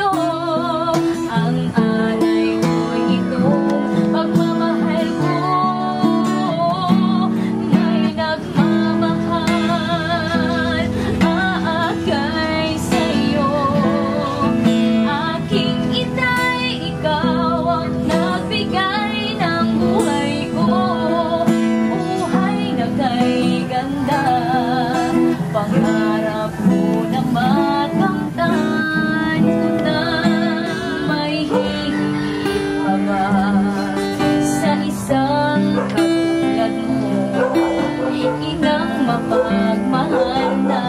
sa'yo. Ang alay ko'y itong pagmamahal ko. May nagmamahal, aakay sa'yo. Aking inay, ikaw ang nagbigay ng buhay ko. Buhay na kay ganda, pangarap ko na makamtan ko na. May higit pa ba sa isang katulad mo? Inang mapagmahal na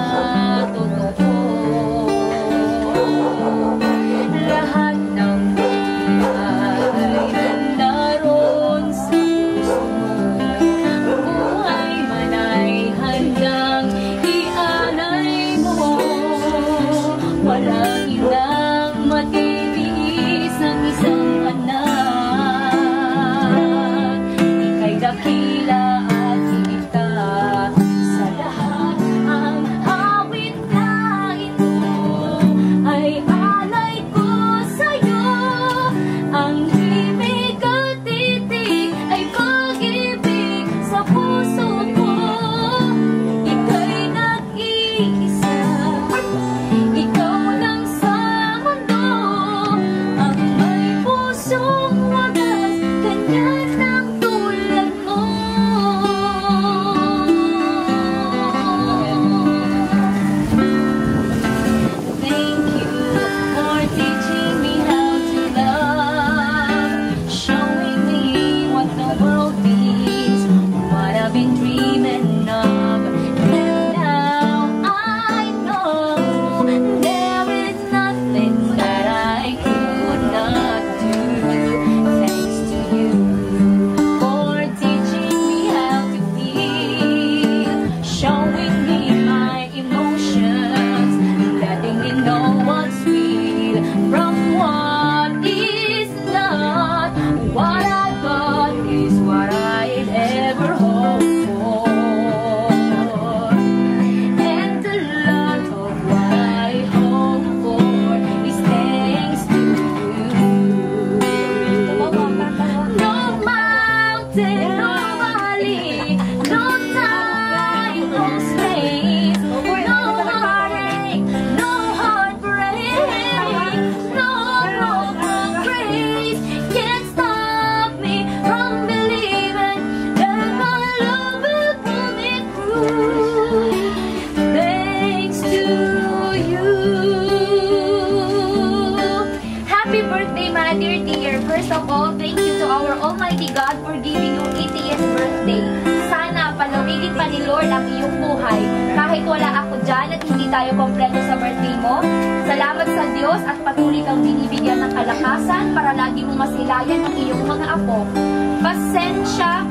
totoo. Lahat ng buhay naroon sa puso mo. Buhay man ay handang ialay mo. Walang ilang matitiis ang isang anak. Ika'y dakila at higita sa lahat. Ang awit na ito ay alay ko sa'yo. Ang himig at titig ay pag-ibig sa puso ko. Ika'y nag-iisa, ikaw lang sa mundo. Ang may pusong wagas, ganyan ang tulad mo. Thank you for teaching me how to love, showing me what the world means, what I've been dreaming of. And now I know there is nothing that I could not do. Thanks to you for teaching me how to feel, showing me my emotions, letting me know what's real from what is not. What I got is what I'd ever hoped for, and a lot of what I hope for is thanks to you. No mountain, no valley, no time, no space, no heartache, no heartbreak, no broken grace can't stop me from believing that my love will pull me through. Thanks to you. Happy birthday, Mother dear. First of all, thank you to our Almighty God for giving you 80th birthday. Sana palawigin pa ni Lord ang iyong buhay. Kahit wala ako dyan at hindi tayo kompleto sa birthday mo, salamat sa Diyos at patuloy kang binibigyan ng kalakasan para lagi mong masilayan ang iyong mga apo. Pasensya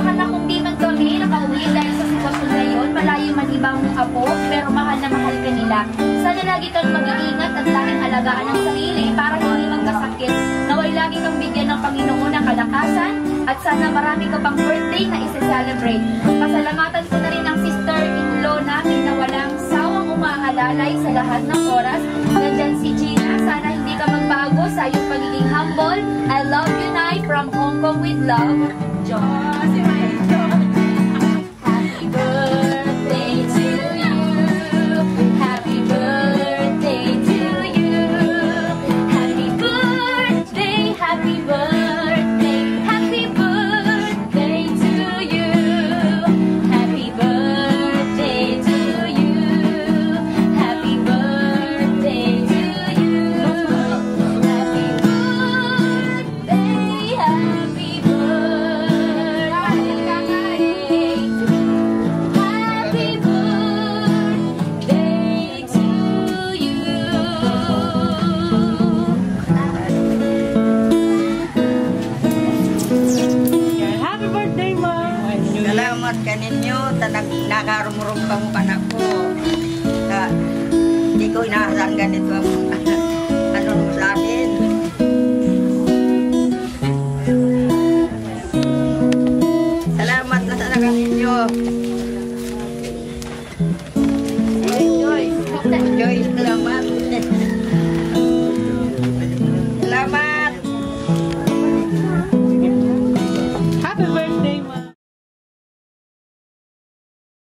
ka na kung di man kami nakauwi dahil sa sitwasyon na yun. Malayo man ibang apo, pero mahal na mahal ka nila. Sana lagi kang mag-iingat at laging alagaan ang sarili para hindi magkasakit. Naway lagi kang bigyan ng Panginoon ng kalakasan at sana marami ka pang birthday na isa-celebrate. Pasalamatan ko na rin ang sister-in-law namin na walang sawang umaalalay sa lahat ng oras. Nandyan si Gina. Sana hindi ka magbago sa iyong pagiging humble. I love you, Nay, from Hong Kong with love, John.